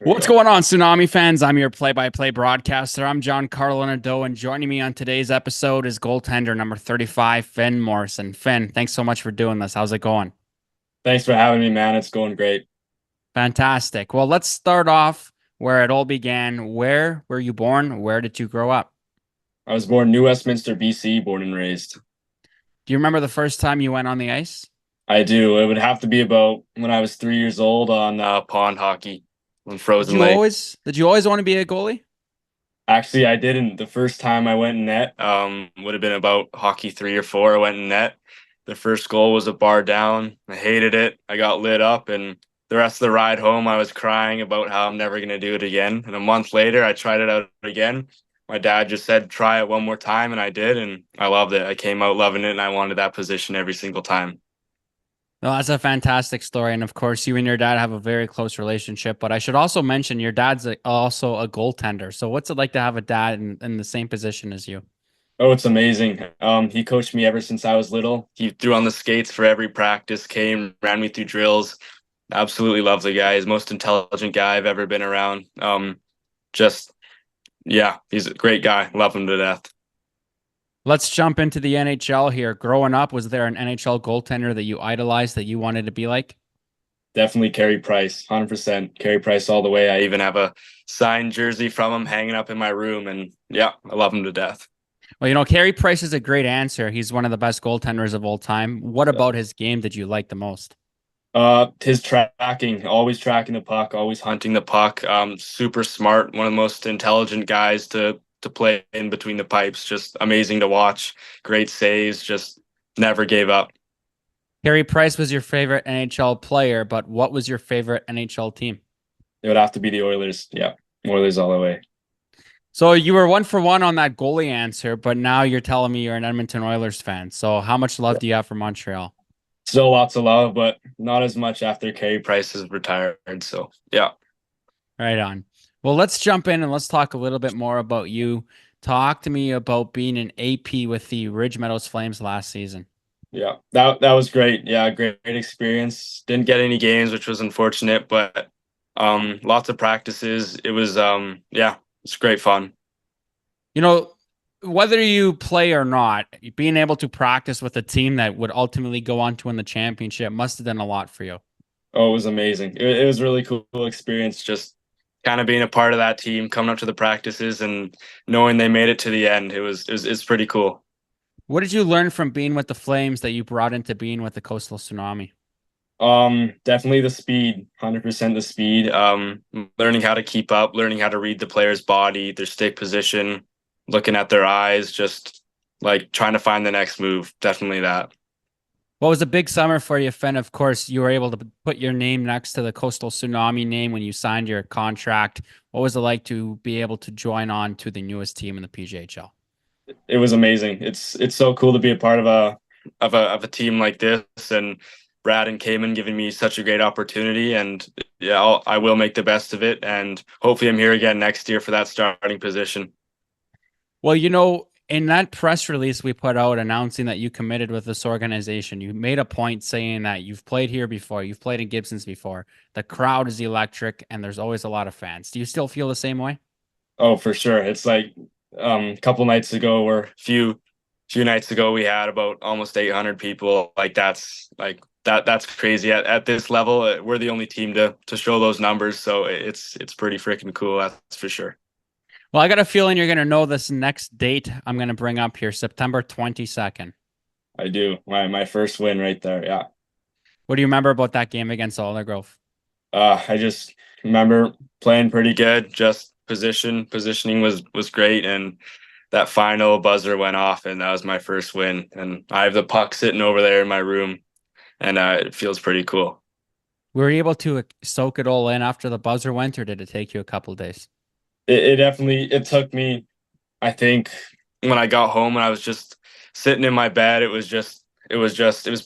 There we What's go. going on, Tsunami fans? I'm your play-by-play broadcaster. I'm John Carlo Nadeau, and joining me on today's episode is goaltender number 35, Finn Morrison. Finn, thanks so much for doing this. How's it going? Thanks for having me, man. It's going great. Fantastic. Well, let's start off where it all began. Where were you born? Where did you grow up? I was born New Westminster, BC, born and raised. Do you remember the first time you went on the ice? I do. It would have to be about when I was 3 years old on pond hockey on Frozen Lake. Did you always want to be a goalie? Actually, I didn't. The first time I went in net, would have been about hockey 3 or 4. I went in net. The first goal was a bar down. I hated it. I got lit up, and the rest of the ride home, I was crying about how I'm never going to do it again. And a month later, I tried it out again. My dad just said, try it one more time, and I did, and I loved it. I came out loving it, and I wanted that position every single time. No, that's a fantastic story. And of course, you and your dad have a very close relationship. But I should also mention your dad's also a goaltender. So what's it like to have a dad in the same position as you? Oh, it's amazing. He coached me ever since I was little. He threw on the skates for every practice, came, ran me through drills. Absolutely love the guy. He's the most intelligent guy I've ever been around. Just yeah, he's a great guy. Love him to death. Let's jump into the NHL here. Growing up, was there an NHL goaltender that you idolized that you wanted to be like? Definitely Carey Price, 100%. Carey Price all the way. I even have a signed jersey from him hanging up in my room, and yeah, I love him to death. Well, Carey Price is a great answer. He's one of the best goaltenders of all time. What about his game did you like the most? His tracking, always tracking the puck, always hunting the puck. Super smart, one of the most intelligent guys to play in between the pipes. Just amazing to watch. Great saves. Just never gave up. Carey Price was your favorite NHL player, but what was your favorite NHL team? It would have to be the Oilers. Yeah, Oilers all the way. So you were 1 for 1 on that goalie answer, but now you're telling me you're an Edmonton Oilers fan. So how much love do you have for Montreal? Still lots of love, but not as much after Carey Price is retired. So yeah. Right on. Well, let's jump in and let's talk a little bit more about you. Talk to me about being an AP with the Ridge Meadows Flames last season. Yeah, that was great. Yeah, great experience. Didn't get any games, which was unfortunate, but lots of practices. It was yeah, it's great fun. You know, whether you play or not, being able to practice with a team that would ultimately go on to win the championship must have done a lot for you. Oh, it was amazing. It was a really cool experience just kind of being a part of that team, coming up to the practices and knowing they made it to the end. It's pretty cool. What did you learn from being with the Flames that you brought into being with the Coastal Tsunami? Definitely the speed, 100% the speed. Learning how to keep up, learning how to read the player's body, their stick position, looking at their eyes, just like trying to find the next move. Definitely that. What was a big summer for you, Finn? Of course, you were able to put your name next to the Coastal Tsunami name when you signed your contract. What was it like to be able to join on to the newest team in the PJHL? It was amazing. It's so cool to be a part of a team like this, and Brad and Cayman giving me such a great opportunity. And yeah, I will make the best of it, and hopefully I'm here again next year for that starting position. Well, in that press release we put out announcing that you committed with this organization, you made a point saying that you've played here before, you've played in Gibson's before. The crowd is electric and there's always a lot of fans. Do you still feel the same way? Oh, for sure. It's like a couple nights ago or few nights ago we had about almost 800 people. Like that's crazy at this level. We're the only team to show those numbers, so it's pretty freaking cool, that's for sure. Well, I got a feeling you're going to know this next date I'm going to bring up here, September 22nd. I do. My first win right there. Yeah. What do you remember about that game against Alder Grove? I just remember playing pretty good. Just positioning was great, and that final buzzer went off, and that was my first win. And I have the puck sitting over there in my room, and it feels pretty cool. Were you able to soak it all in after the buzzer went, or did it take you a couple days? It definitely it took me. I think when I got home and I was just sitting in my bed, it was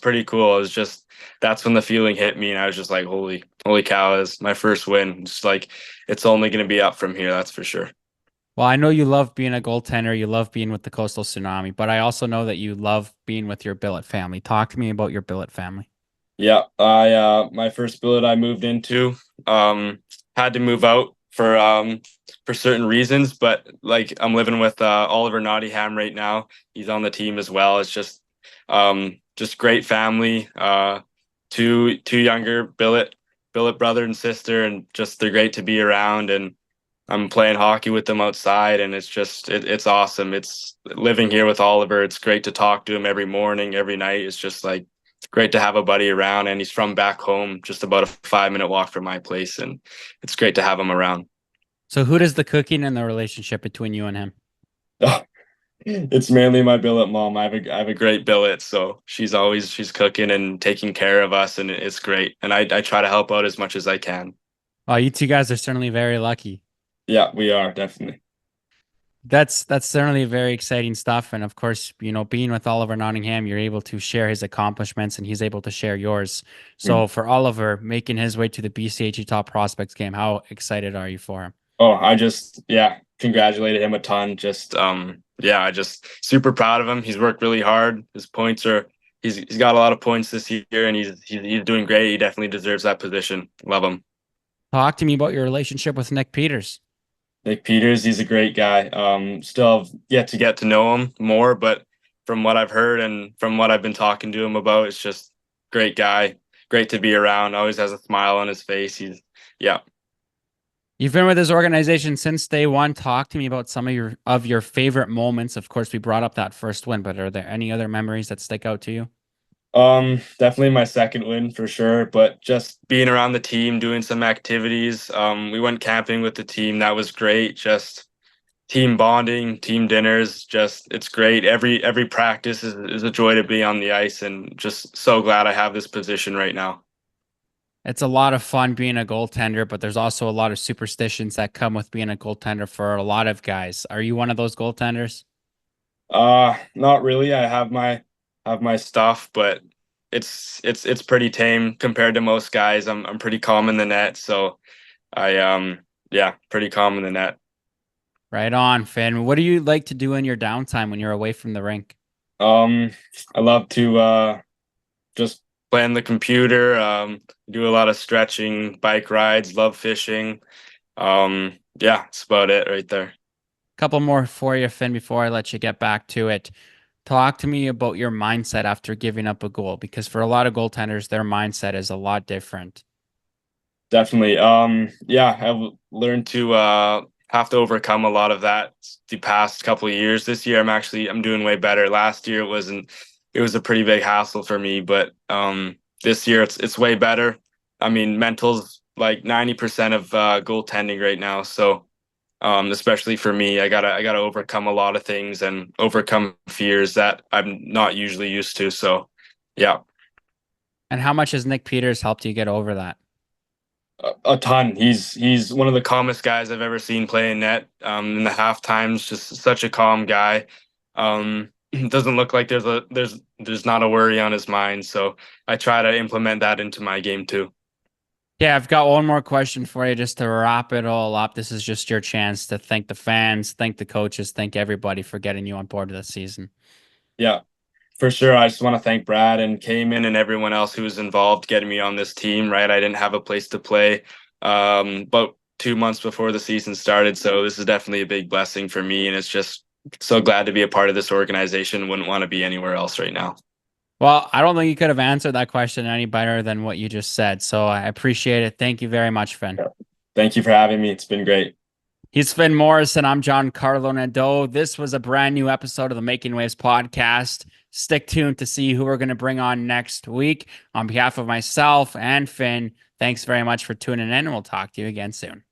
pretty cool. It was just that's when the feeling hit me, and I was just like, holy cow, it's my first win. Just like it's only going to be up from here, that's for sure. Well, I know you love being a goaltender. You love being with the Coastal Tsunami, but I also know that you love being with your billet family. Talk to me about your billet family. Yeah, I my first billet I moved into. had to move out for certain reasons, but like I'm living with Oliver Nottingham right now. He's on the team as well. It's just great family. Two younger billet brother and sister, and just they're great to be around. And I'm playing hockey with them outside, and it's awesome. It's living here with Oliver. It's great to talk to him every morning, every night. It's just like great to have a buddy around, and he's from back home, just about a 5 minute walk from my place, and it's great to have him around. So who does the cooking and the relationship between you and him? It's mainly my billet mom. I have a great billet, so she's cooking and taking care of us, and it's great. And I try to help out as much as I can. Oh, you two guys are certainly very lucky. Yeah, we are definitely. That's certainly very exciting stuff. And of course, being with Oliver Nottingham, you're able to share his accomplishments and he's able to share yours. Mm. So for Oliver making his way to the BCHE Top Prospects game, how excited are you for him? Oh, I just yeah, congratulated him a ton. Just yeah, I just super proud of him. He's worked really hard. His points are he's got a lot of points this year, and he's doing great. He definitely deserves that position. Love him. Talk to me about your relationship with Nick Peters. Nick Peters, he's a great guy. Still have yet to get to know him more, but from what I've heard and from what I've been talking to him about, it's just great guy. Great to be around. Always has a smile on his face. Yeah. You've been with this organization since day one. Talk to me about some of your favorite moments. Of course, we brought up that first win, but are there any other memories that stick out to you? Definitely my second win for sure, but just being around the team, doing some activities. We went camping with the team. That was great. Just team bonding, team dinners. Just it's great. Every practice is a joy to be on the ice, and just so glad I have this position right now. It's a lot of fun being a goaltender, but there's also a lot of superstitions that come with being a goaltender for a lot of guys. Are you one of those goaltenders? Not really. I have my stuff, but it's pretty tame compared to most guys. I'm pretty calm in the net, so I yeah, pretty calm in the net. Right on, Finn. What do you like to do in your downtime when you're away from the rink? Um, I love to just play on the computer, do a lot of stretching, bike rides, love fishing. Yeah, that's about it right there. Couple more for you, Finn, before I let you get back to it. Talk to me about your mindset after giving up a goal, because for a lot of goaltenders, their mindset is a lot different. Definitely. Yeah, I've learned to have to overcome a lot of that the past couple of years. This year I'm doing way better. Last year it was a pretty big hassle for me, but this year it's way better. I mean, mental's like 90% of goaltending right now. So especially for me, I gotta overcome a lot of things and overcome fears that I'm not usually used to. So yeah. And how much has Nick Peters helped you get over that? A ton. He's one of the calmest guys I've ever seen play in net. In the half times, just such a calm guy. Doesn't look like there's not a worry on his mind. So I try to implement that into my game too. Yeah, I've got one more question for you just to wrap it all up. This is just your chance to thank the fans, thank the coaches, thank everybody for getting you on board this season. Yeah, for sure. I just want to thank Brad and Cayman and everyone else who was involved getting me on this team. Right, I didn't have a place to play about 2 months before the season started, so this is definitely a big blessing for me, and it's just so glad to be a part of this organization. Wouldn't want to be anywhere else right now. Well, I don't think you could have answered that question any better than what you just said. So I appreciate it. Thank you very much, Finn. Yeah. Thank you for having me. It's been great. He's Finn Morrison. I'm John Carlo Nadeau. This was a brand new episode of the Making Waves podcast. Stick tuned to see who we're going to bring on next week. On behalf of myself and Finn, thanks very much for tuning in, and we'll talk to you again soon.